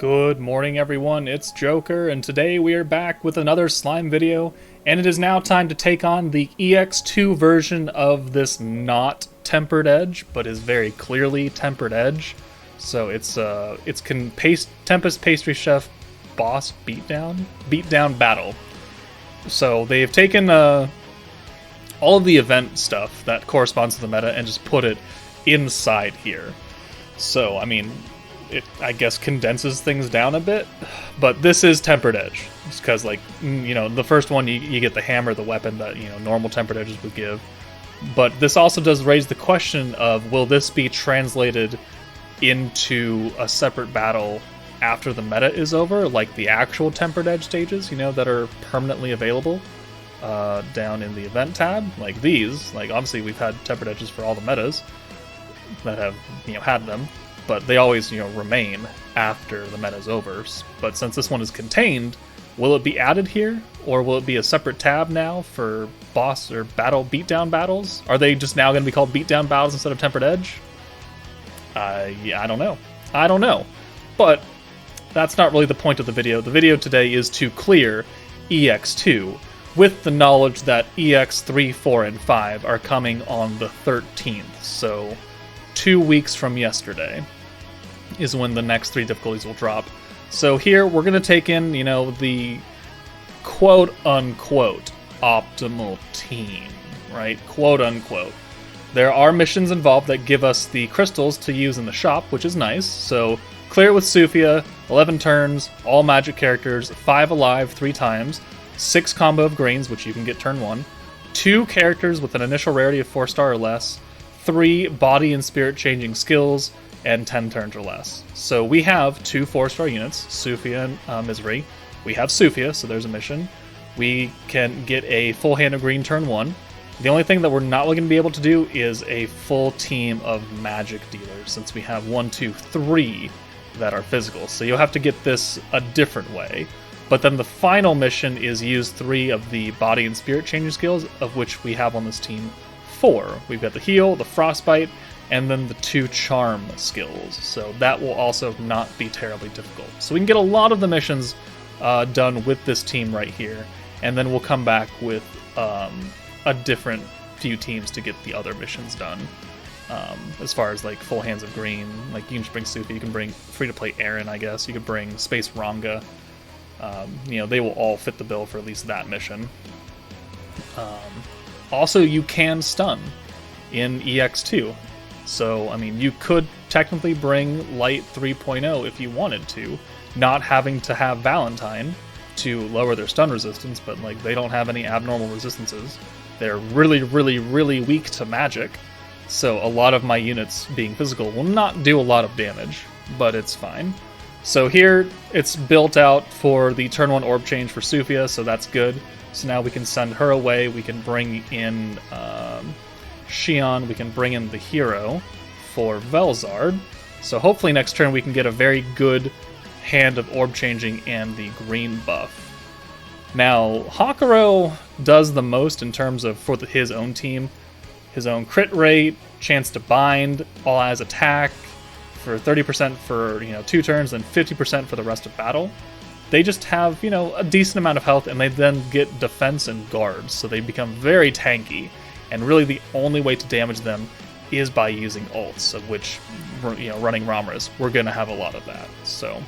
Good morning everyone, it's Joker, and today we are back with another slime video, and it is now time to take on the EX2 version of this not tempered edge, but is very clearly tempered edge. So it's Tempest Pastry Chef boss beatdown battle. So they've taken all of the event stuff that corresponds to the meta and just put it inside here. So I mean, it, I guess, condenses things down a bit, but this is tempered edge. It's because, like, you know, the first one you get the hammer, the weapon that, you know, normal tempered edges would give. But this also does raise the question of, will this be translated into a separate battle after the meta is over, like the actual tempered edge stages, you know, that are permanently available down in the event tab, like these. Like, obviously we've had tempered edges for all the metas that have, you know, had them, but they always, you know, remain after the meta's over. But since this one is contained, will it be added here, or will it be a separate tab now for boss or battle beatdown battles? Are they just now going to be called beatdown battles instead of tempered edge? Yeah, I don't know. I don't know. But that's not really the point of the video. The video today is to clear EX2 with the knowledge that EX3, 4, and 5 are coming on the 13th. So 2 weeks from yesterday is when the next 3 difficulties will drop. So here we're going to take in, you know, the quote-unquote optimal team, right? Quote-unquote. There are missions involved that give us the crystals to use in the shop, which is nice. So clear it with Sufia, 11 turns, all magic characters, 5 alive 3 times, 6 combo of greens, which you can get turn 1, 2 characters with an initial rarity of 4-star or less, 3 body and spirit changing skills, and 10 turns or less. So we have 2 4-star units, Sufia and Misery. We have Sufia, so there's a mission. We can get a full hand of green turn 1. The only thing that we're not going to be able to do is a full team of magic dealers, since we have 1, 2, 3 that are physical. So you'll have to get this a different way. But then the final mission is use 3 of the body and spirit changing skills, of which we have on this team 4. We've got the heal, the frostbite, and then the 2 charm skills. So that will also not be terribly difficult. So we can get a lot of the missions done with this team right here, and then we'll come back with a different few teams to get the other missions done. As far as like full hands of green, like you can just bring Sufi, you can bring free-to-play Aaron, I guess. You could bring Space Ranga. You know, they will all fit the bill for at least that mission. Also, you can stun in EX2. So, I mean, you could technically bring Light 3.0 if you wanted to, not having to have Valentine to lower their stun resistance, but, like, they don't have any abnormal resistances. They're really, really, really weak to magic, so a lot of my units being physical will not do a lot of damage, but it's fine. So here, it's built out for the turn 1 orb change for Sufia, so that's good. So now we can send her away, we can bring in Shion, we can bring in the hero for Velzard. So hopefully next turn we can get a very good hand of orb changing and the green buff. Now, Hakuro does the most in terms of, for his own team, his own crit rate, chance to bind, all as attack, for 30% for, you know, 2 turns, and 50% for the rest of battle. They just have, you know, a decent amount of health, and they then get defense and guards, so they become very tanky. And really the only way to damage them is by using ults, of which, you know, running Ramras, we're going to have a lot of that. So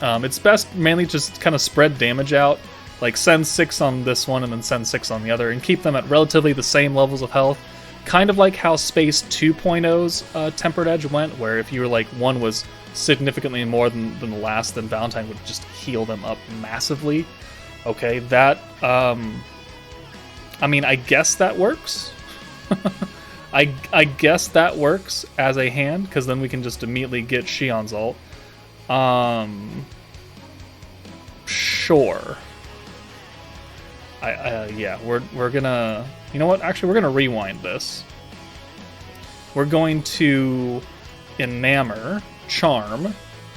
it's best mainly just kind of spread damage out, like send 6 on this one and then send 6 on the other, and keep them at relatively the same levels of health. Kind of like how Space 2.0's Tempered Edge went, where if you were like, one was significantly more than the last, then Valentine would just heal them up massively. Okay, that, I mean, I guess that works. I guess that works as a hand, because then we can just immediately get Shion's ult. Sure. Yeah, we're gonna... You know what? Actually, we're gonna rewind this. We're going to enamor, charm,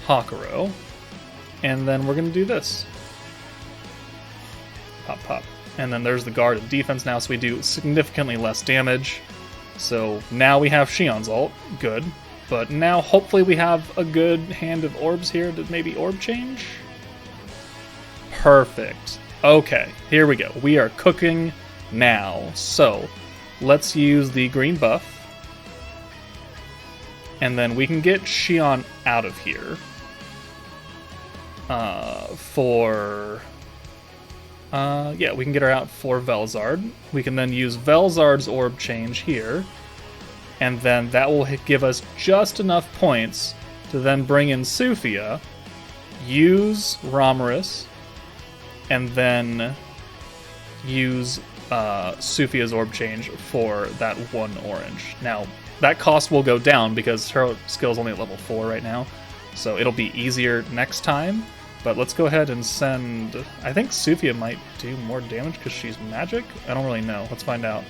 Hakuro, and then we're gonna do this. Pop, pop. And then there's the guard and defense now, so we do significantly less damage. So now we have Shion's ult. Good. But now, hopefully, we have a good hand of orbs here to maybe orb change. Perfect. Okay, here we go. We are cooking now. So, let's use the green buff. And then we can get Xion out of here. Yeah, we can get her out for Velzard. We can then use Velzard's orb change here. And then that will give us just enough points to then bring in Sufia, use Romarus, and then use Sufia's orb change for that one orange. Now, that cost will go down because her skill is only at level 4 right now, so it'll be easier next time. But let's go ahead and send... I think Sufia might do more damage because she's magic? I don't really know. Let's find out.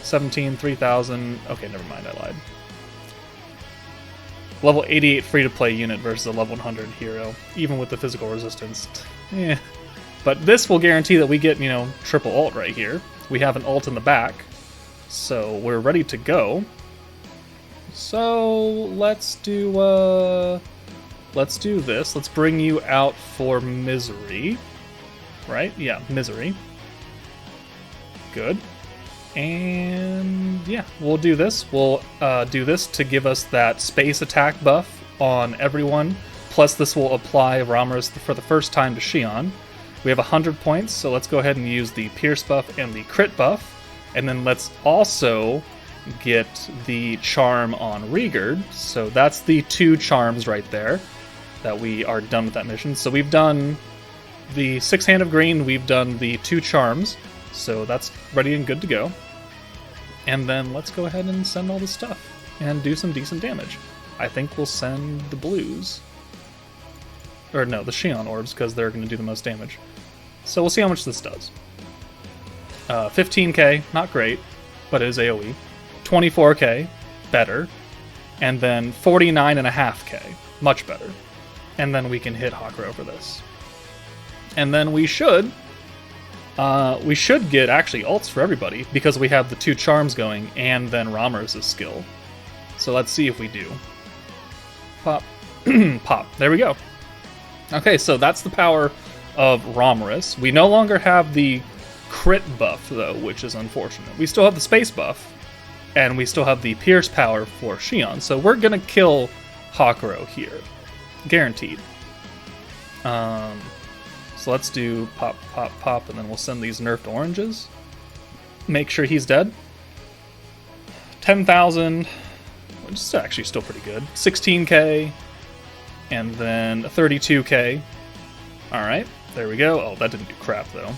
17, 3,000... Okay, never mind, I lied. Level 88 free-to-play unit versus a level 100 hero, even with the physical resistance. Yeah. But this will guarantee that we get, you know, triple ult right here. We have an ult in the back, so we're ready to go. So, let's do this. Let's bring you out for Misery. Right? Yeah, Misery. Good. And yeah, we'll do this. We'll do this to give us that space attack buff on everyone. Plus, this will apply Romarus for the first time to Xion. We have 100 points, so let's go ahead and use the Pierce buff and the Crit buff. And then let's also get the Charm on Rigurd. So that's the 2 charms right there that we are done with that mission. So we've done the 6 Hand of Green, we've done the 2 charms. So that's ready and good to go. And then let's go ahead and send all this stuff and do some decent damage. I think we'll send the blues. Or no, the Xion orbs, because they're going to do the most damage. So we'll see how much this does. 15k, not great, but it is AoE. 24k, better. And then 49.5k, much better. And then we can hit Hakuro for this. And then we should get actually ults for everybody, because we have the 2 charms going and then Romarus' skill. So let's see if we do. Pop. Pop. There we go. Okay, so that's the power of Romarus. We no longer have the crit buff, though, which is unfortunate. We still have the space buff, and we still have the pierce power for Xion, so we're going to kill Hakuro here. Guaranteed. So let's do pop, pop, pop, and then we'll send these nerfed oranges. Make sure he's dead. 10,000, which is actually still pretty good. 16k, and then 32k. Alright, there we go. Oh, that didn't do crap, though.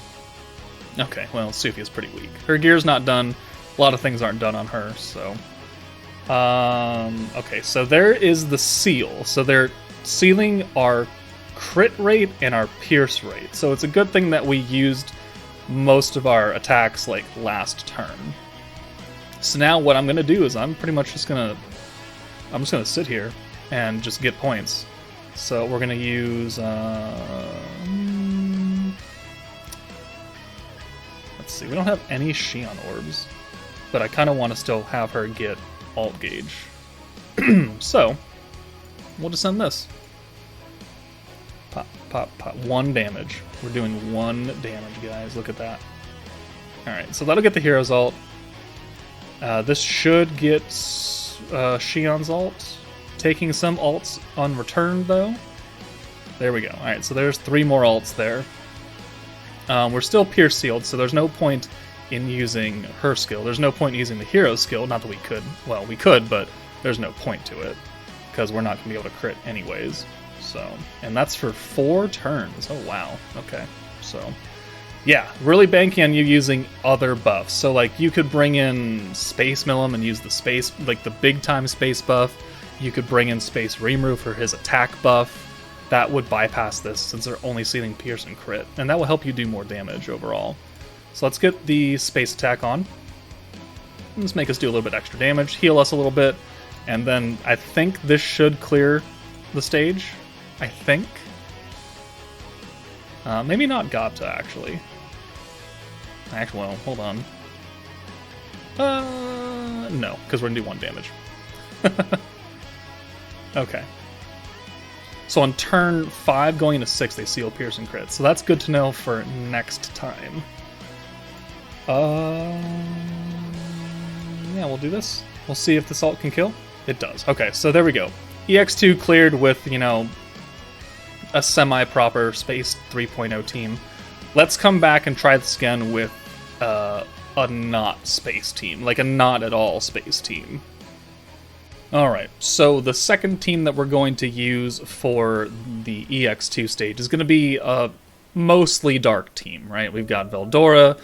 Okay, well, Sufia's pretty weak. Her gear's not done. A lot of things aren't done on her, so... okay, so there is the seal. So they're sealing our crit rate and our pierce rate. So it's a good thing that we used most of our attacks, like, last turn. So now what I'm going to do is I'm pretty much just going to sit here and just get points. So we're going to use... let's see, we don't have any Xion orbs, but I kind of want to still have her get alt gauge. So, we'll just send this. Pop, pop, pop. 1 damage. We're doing 1 damage, guys. Look at that. Alright, so that'll get the hero's ult. This should get Xion's ult. Taking some ults on return, though. There we go. Alright, so there's 3 more ults there. We're still pierce sealed, so there's no point in using her skill. There's no point in using the hero's skill. Not that we could. Well, we could, but there's no point to it, because we're not going to be able to crit anyways. So, and that's for 4 turns. Oh, wow. Okay. So, yeah, really banking on you using other buffs. So, like, you could bring in Space Millum and use the space, like, the big-time space buff. You could bring in Space Rimuru for his attack buff. That would bypass this, since they're only sealing pierce and crit. And that will help you do more damage overall. So let's get the space attack on. Let's make us do a little bit extra damage, heal us a little bit, and then I think this should clear the stage. I think. Maybe not Gata, actually. Actually, well, hold on. No, because we're going to do 1 damage. Okay. So on turn 5 going to 6, they seal piercing crits. So that's good to know for next time. Yeah, we'll do this. We'll see if this ult can kill. It does. Okay, so there we go. EX2 cleared with, you know, a semi-proper Space 3.0 team. Let's come back and try this again with a not space team. Like a not at all space team. Alright, so the second team that we're going to use for the EX2 stage is going to be a mostly dark team, right? We've got Veldora.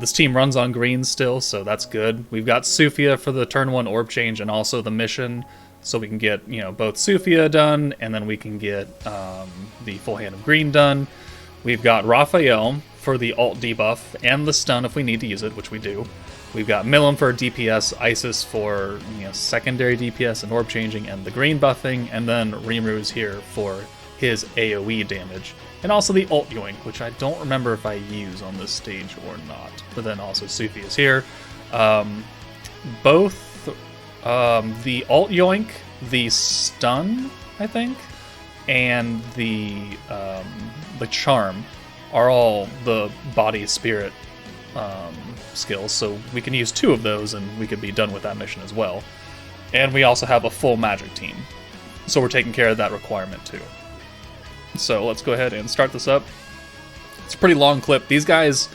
This team runs on green still, so that's good. We've got Sufia for the turn 1 orb change and also the mission, so we can get, you know, both Sufia done, and then we can get the full hand of green done. We've got Raphael for the alt debuff and the stun if we need to use it, which we do. We've got Milim for DPS, Isis for, you know, secondary DPS and orb changing and the green buffing, and then Rimru's here for his AoE damage. And also the ult yoink, which I don't remember if I use on this stage or not. But then also Sufi is here. Both the ult yoink, the stun, I think, and the charm are all the body spirit skills, so we can use 2 of those and we could be done with that mission as well. And we also have a full magic team, so we're taking care of that requirement too. So let's go ahead and start this up. It's a pretty long clip. These guys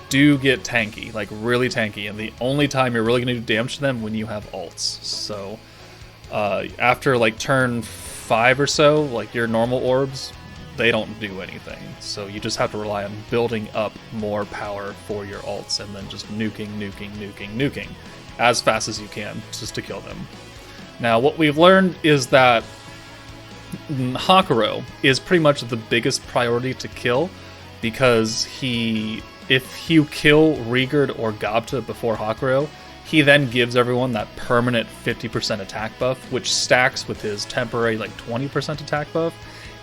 do get tanky, like really tanky, and the only time you're really going to do damage to them when you have ults. So after like turn 5 or so, like your normal orbs, they don't do anything. So you just have to rely on building up more power for your ults and then just nuking as fast as you can just to kill them. Now what we've learned is that Hakuro is pretty much the biggest priority to kill, because if you kill Rigurd or Gobta before Hakuro, he then gives everyone that permanent 50% attack buff, which stacks with his temporary like 20% attack buff,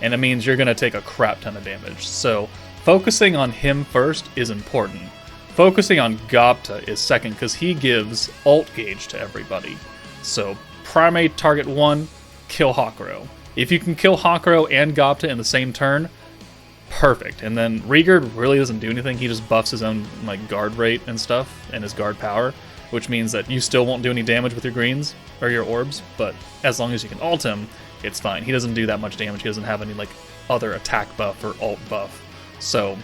and it means you're going to take a crap ton of damage. So focusing on him first is important. Focusing on Gobta is second, because he gives ult gauge to everybody. So primary target 1, kill Hakuro. If you can kill Hakuro and Gobta in the same turn, perfect. And then Rigurd really doesn't do anything. He just buffs his own like guard rate and stuff and his guard power, which means that you still won't do any damage with your greens or your orbs, but as long as you can ult him, it's fine. He doesn't do that much damage. He doesn't have any like other attack buff or ult buff. So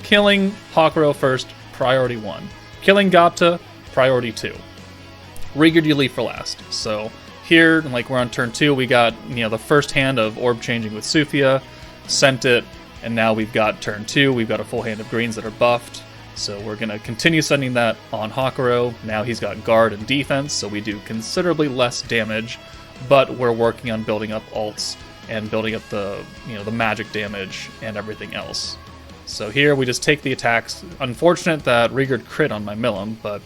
killing Hakuro first, priority 1. Killing Gobta, priority 2. Rigurd you leave for last. So here, like we're on turn 2, we got, you know, the first hand of orb changing with Sufia, sent it, and now we've got turn 2, we've got a full hand of greens that are buffed. So we're going to continue sending that on Hakuro. Now he's got guard and defense, so we do considerably less damage, but we're working on building up ults and building up the, you know, the magic damage and everything else. So here we just take the attacks. Unfortunate that Rigurd crit on my Milim, but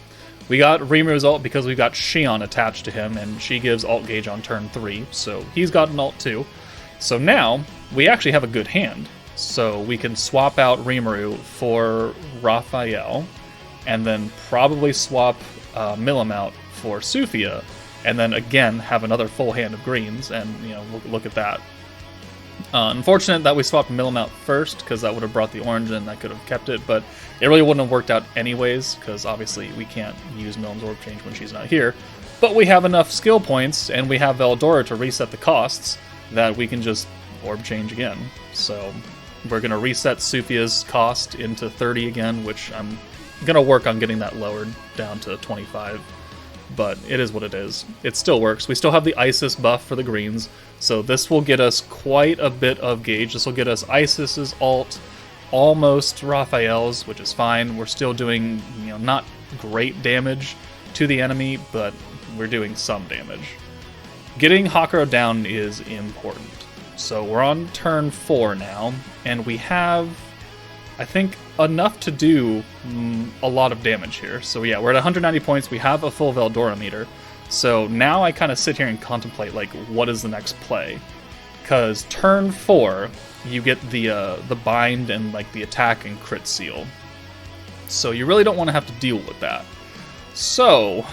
we got Rimru's ult because we've got Xion attached to him, and she gives ult gauge on turn 3, so he's got an ult too. So now we actually have a good hand. So we can swap out Rimuru for Raphael, and then probably swap Milim out for Sufia, and then again have another full hand of greens, and you know, look at that. Unfortunate that we swapped Milim out first, because that would have brought the orange and I could have kept it, but it really wouldn't have worked out anyways, because obviously we can't use Milim's orb change when she's not here. But we have enough skill points, and we have Veldora to reset the costs, that we can just orb change again. So we're going to reset Sufia's cost into 30 again, which I'm going to work on getting that lowered down to 25. But it is what it is. It still works. We still have the Isis buff for the greens, so this will get us quite a bit of gauge. This will get us Isis's ult, almost Raphael's, which is fine. We're still doing, you know, not great damage to the enemy, but we're doing some damage. Getting Hakuro down is important. So we're on turn 4 now, and we have, I think, enough to do a lot of damage here. So yeah, we're at 190 points. We have a full Veldora meter. So now I kind of sit here and contemplate, like, what is the next play? Because turn 4, you get the bind and like the attack and crit seal. So you really don't want to have to deal with that. So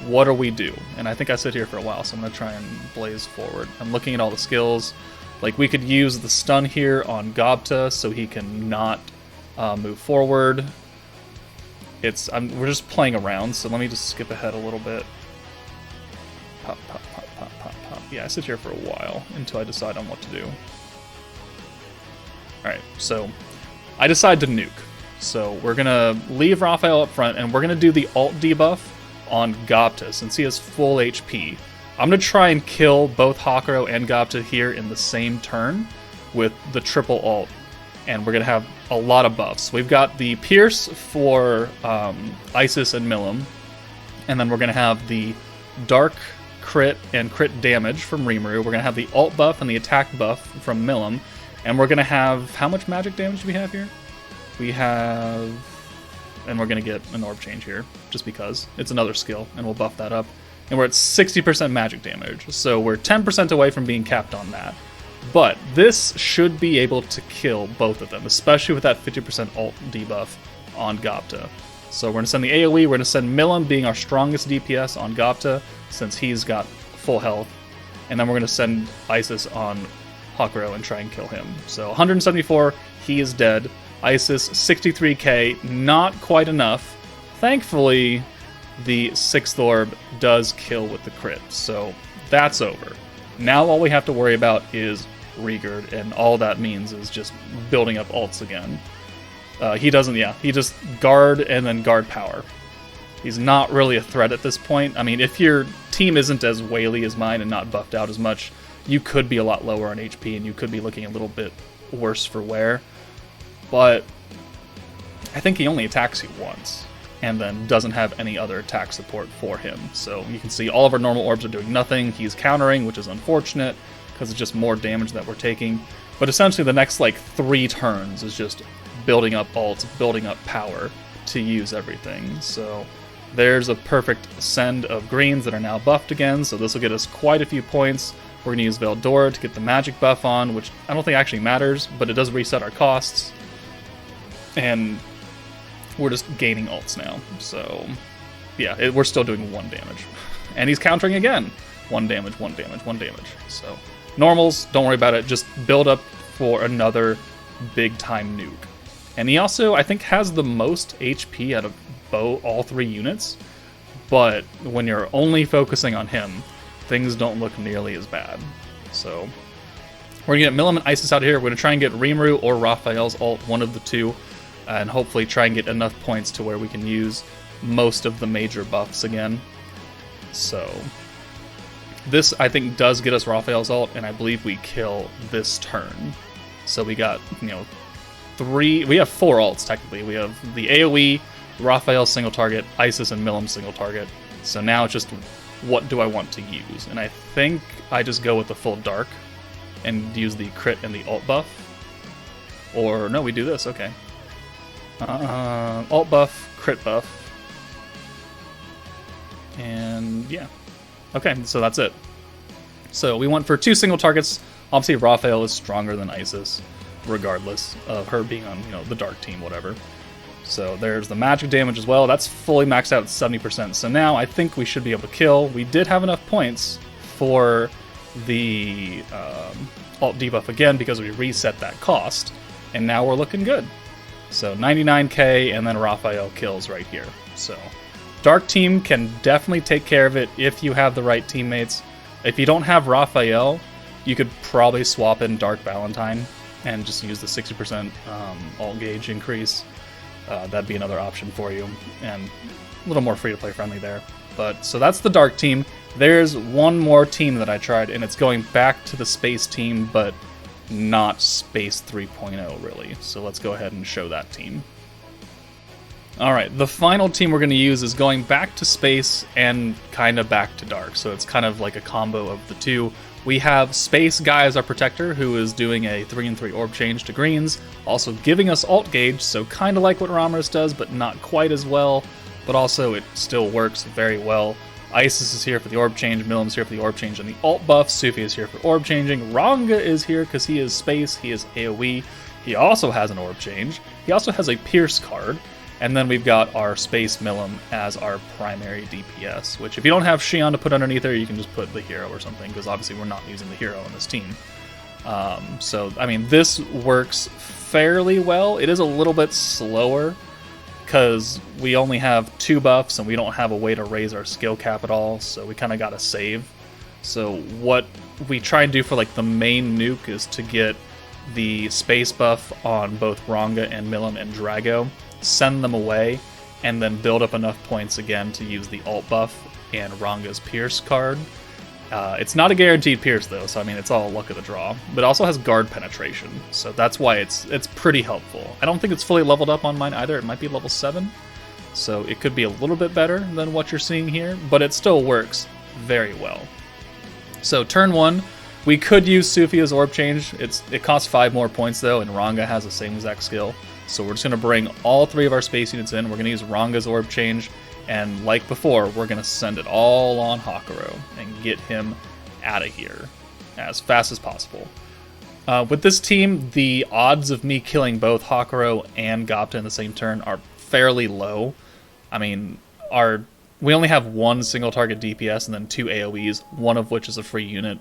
what do we do? And I think I sit here for a while, so I'm going to try and blaze forward. I'm looking at all the skills. Like, we could use the stun here on Gobta so he can not move forward. We're just playing around, so let me just skip ahead a little bit. Pop, pop, pop, pop, pop, pop. Yeah, I sit here for a while until I decide on what to do. Alright, so I decide to nuke. So we're going to leave Raphael up front, and we're going to do the ult debuff on Gobta since he has full HP. I'm going to try and kill both Hakuro and Gobta here in the same turn with the triple ult, and we're going to have a lot of buffs. We've got the Pierce for Isis and Milim, and then we're going to have the Dark crit and crit damage from Rimuru. We're going to have the ult buff and the attack buff from Milim, and we're going to have... How much magic damage do we have here? We have... And we're going to get an orb change here, just because. It's another skill, and we'll buff that up. And we're at 60% magic damage, so we're 10% away from being capped on that. But this should be able to kill both of them, especially with that 50% ult debuff on Gobta. So we're going to send the AoE, we're going to send Milim being our strongest DPS on Gobta, since he's got full health. And then we're going to send Isis on Hakuro and try and kill him. So 174, he is dead. Isis, 63k, not quite enough. Thankfully, the 6th orb does kill with the crit, so that's over. Now all we have to worry about is Rigurd, and all that means is just building up ults again. He just guard and then guard power. He's not really a threat at this point. I mean, if your team isn't as whaley as mine and not buffed out as much, you could be a lot lower on HP, and you could be looking a little bit worse for wear. But I think he only attacks you once, and then doesn't have any other attack support for him. So you can see all of our normal orbs are doing nothing. He's countering, which is unfortunate, because it's just more damage that we're taking. But essentially the next, 3 turns is just building up ults, building up power to use everything. So there's a perfect send of greens that are now buffed again, so this will get us quite a few points. We're going to use Veldora to get the magic buff on, which I don't think actually matters, but it does reset our costs. And we're just gaining ults now, so yeah, we're still doing 1 damage. And he's countering again. 1 damage, 1 damage, 1 damage. So normals, don't worry about it, just build up for another big time nuke. And he also, I think, has the most HP out of all 3 units, but when you're only focusing on him, things don't look nearly as bad. So we're going to get Milim and Isis out here. We're going to try and get Rimuru or Raphael's ult, one of the two, and hopefully try and get enough points to where we can use most of the major buffs again. So this, I think, does get us Raphael's ult, and I believe we kill this turn. So we got, 3... We have 4 ults, technically. We have the AoE, Raphael's single target, Isis and Milim's single target. So now it's just, what do I want to use? And I think I just go with the full Dark and use the crit and the ult buff. Or, no, we do this, okay. Ult buff, crit buff. And, yeah. Okay, so that's it. So we went for 2 single targets. Obviously, Raphael is stronger than Isis, regardless of her being on, the dark team, whatever. So there's the magic damage as well. That's fully maxed out at 70%. So now I think we should be able to kill. We did have enough points for the ult debuff again because we reset that cost. And now we're looking good. So 99k, and then Raphael kills right here. So dark team can definitely take care of it if you have the right teammates. If you don't have Raphael, you could probably swap in Dark Valentine and just use the 60% ult gauge increase. That'd be another option for you, and a little more free-to-play friendly there. But so that's the Dark team. There's one more team that I tried, and it's going back to the Space team, but not Space 3.0 really. So let's go ahead and show that team. Alright, the final team we're going to use is going back to Space and kind of back to Dark, so it's kind of like a combo of the two. We have Space Guy as our protector, who is doing a 3-3 orb change to greens, also giving us ult gauge, so kind of like what Ramrus does, but not quite as well, but also it still works very well. Isis is here for the orb change, Milim's here for the orb change and the ult buff, Sufi is here for orb changing, Ranga is here because he is Space, he is AoE, he also has an orb change, he also has a Pierce card, And then we've got our Space Milim as our primary DPS, which if you don't have Shion to put underneath her, you can just put the hero or something, because obviously we're not using the hero on this team. So, I mean, this works fairly well. It is a little bit slower, because we only have 2 buffs and we don't have a way to raise our skill cap at all, so we kind of got to save. So what we try and do for like the main nuke is to get the space buff on both Ranga and Milim and Drago, send them away, and then build up enough points again to use the alt buff and Ranga's Pierce card. It's not a guaranteed Pierce though, so I mean it's all luck of the draw, but it also has guard penetration, so that's why it's pretty helpful. I don't think it's fully leveled up on mine either. It might be level 7, so it could be a little bit better than what you're seeing here, but it still works very well. So turn 1, we could use Sufia's Orb Change. It costs 5 more points though, and Ranga has the same exact skill. So we're just going to bring all 3 of our space units in. We're going to use Ranga's Orb Change, and like before, we're going to send it all on Hakuro and get him out of here as fast as possible. With this team, the odds of me killing both Hakuro and Gopta in the same turn are fairly low. I mean, we only have 1 single target DPS and then 2 AoEs, one of which is a free unit.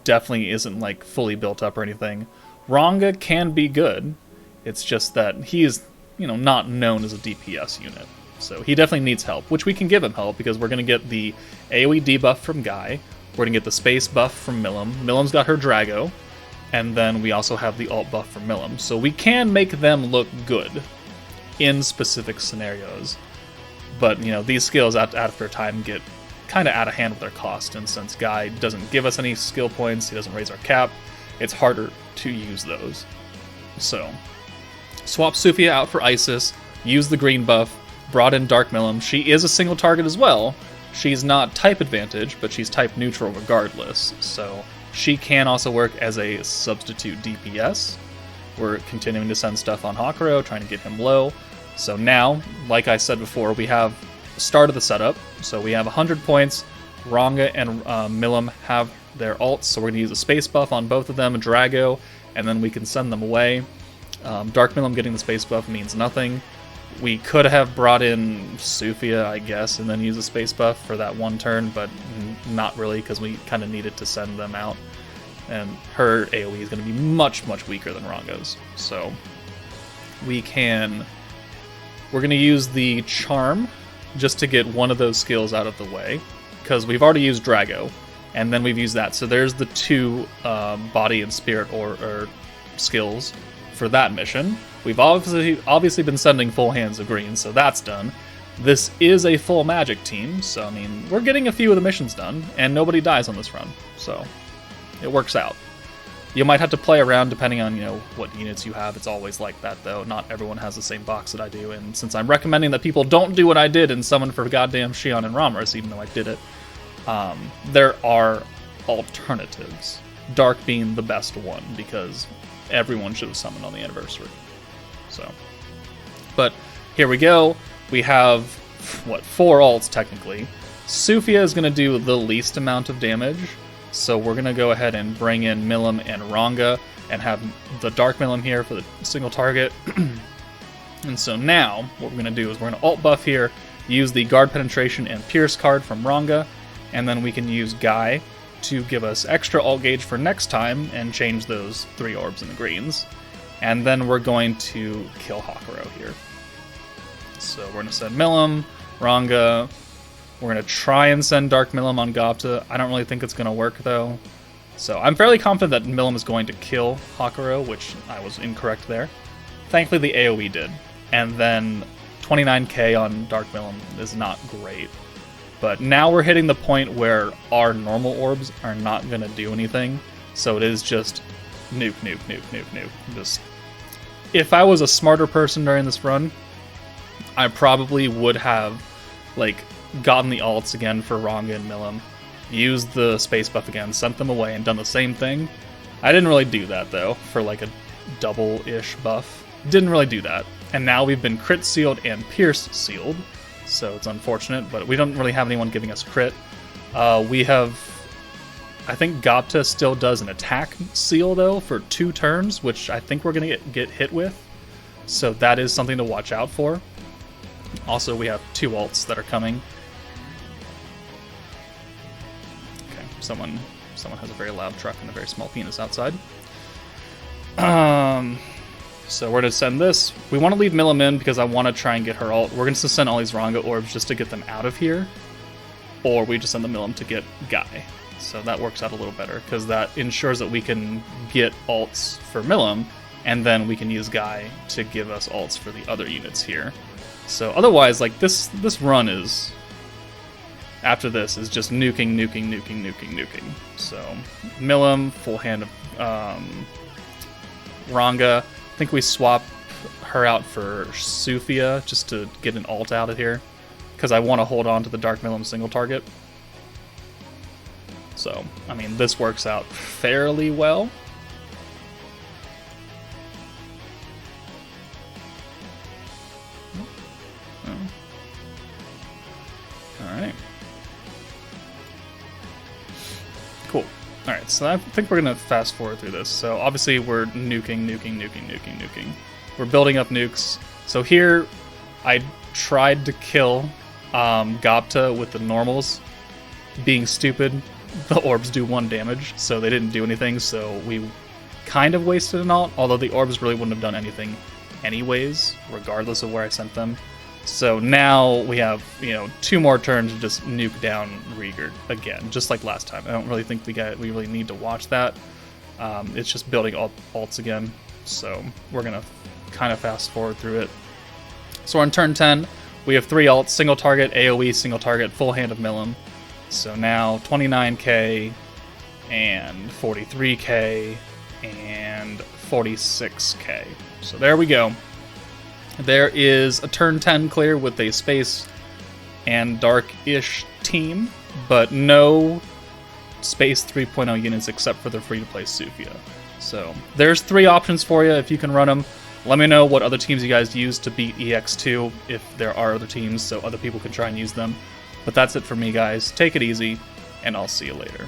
Definitely isn't like fully built up or anything. Ranga can be good. It's just that he is, not known as a DPS unit. So he definitely needs help, which we can give him help because we're going to get the AoE debuff from Guy. We're going to get the space buff from Milim. Milim's got her Drago. And then we also have the alt buff from Milim. So we can make them look good in specific scenarios. But, these skills after time get kind of out of hand with their cost. And since Guy doesn't give us any skill points, he doesn't raise our cap, it's harder to use those. So, swap Sufia out for Isis, use the green buff, brought in Dark Milim. She is a single target as well. She's not type advantage, but she's type neutral regardless. So she can also work as a substitute DPS. We're continuing to send stuff on Hakuro, trying to get him low. So now, like I said before, we have the start of the setup. So we have 100 points. Ranga and Milim have their ults, so we're going to use a space buff on both of them, Drago, and then we can send them away. Dark Milim getting the space buff means nothing. We could have brought in Sufia, I guess, and then use a space buff for that one turn, but not really, because we kind of needed to send them out. And her AoE is going to be much, much weaker than Ranga's. So we're going to use the Charm just to get one of those skills out of the way, because we've already used Drago, and then we've used that. So there's the 2 body and spirit or skills for that mission. We've obviously been sending full hands of green, so that's done. This is a full magic team, so I mean, we're getting a few of the missions done, and nobody dies on this run, so it works out. You might have to play around depending on, what units you have. It's always like that, though. Not everyone has the same box that I do, and since I'm recommending that people don't do what I did and summon for goddamn Shion and Ramras, even though I did it, there are alternatives. Dark being the best one, because everyone should have summoned on the anniversary. So, but here we go. We have, 4 ults technically. Sufia is going to do the least amount of damage, so we're going to go ahead and bring in Milim and Ranga and have the Dark Milim here for the single target. And so now, what we're going to do is we're going to alt buff here, use the Guard Penetration and Pierce card from Ranga, and then we can use Guy to give us extra alt gauge for next time and change those 3 orbs in the greens. And then we're going to kill Hakuro here. So we're going to send Milim, Ranga. We're going to try and send Dark Milim on Gopta. I don't really think it's going to work, though. So I'm fairly confident that Milim is going to kill Hakuro, which I was incorrect there. Thankfully, the AoE did. And then 29k on Dark Milim is not great. But now we're hitting the point where our normal orbs are not going to do anything. So it is just nuke, nuke, nuke, nuke, nuke. Just, if I was a smarter person during this run, I probably would have, gotten the alts again for Ranga and Milim, used the space buff again, sent them away, and done the same thing. I didn't really do that, though, for, a double-ish buff. Didn't really do that. And now we've been crit sealed and pierce sealed, so it's unfortunate, but we don't really have anyone giving us crit. We have, I think Gopta still does an attack seal, though, for 2 turns, which I think we're going to get hit with. So that is something to watch out for. Also, we have 2 alts that are coming. Okay, someone has a very loud truck and a very small penis outside. So we're going to send this. We want to leave Milim in because I want to try and get her alt. We're going to send all these Ranga orbs just to get them out of here. Or we just send the Milim to get Guy. So that works out a little better because that ensures that we can get alts for Milim, and then we can use Guy to give us alts for the other units here. So otherwise, like this run is, after this, is just nuking. So Milim, full hand of Ranga. I think we swap her out for Sufia just to get an alt out of here, because I want to hold on to the Dark Milim single target. So, I mean, this works out fairly well. Alright. Cool. Alright, so I think we're going to fast forward through this. So, obviously, we're nuking. We're building up nukes. So here, I tried to kill Gopta with the normals. Being stupid, the orbs do 1 damage, so they didn't do anything, so we kind of wasted an alt, although the orbs really wouldn't have done anything anyways, regardless of where I sent them. So now we have, 2 more turns to just nuke down Rieger again, just like last time. I don't really think we really need to watch that. It's just building alts again, so we're going to kind of fast forward through it. So we're on turn 10. We have 3 alts, single target, AoE, single target, full hand of Milim. So now 29k and 43k and 46k. So there we go. There is a turn 10 clear with a space and dark-ish team, but no space 3.0 units except for the free-to-play Sufia. So there's 3 options for you if you can run them. Let me know what other teams you guys use to beat EX2 if there are other teams, so other people can try and use them. But that's it for me, guys. Take it easy, and I'll see you later.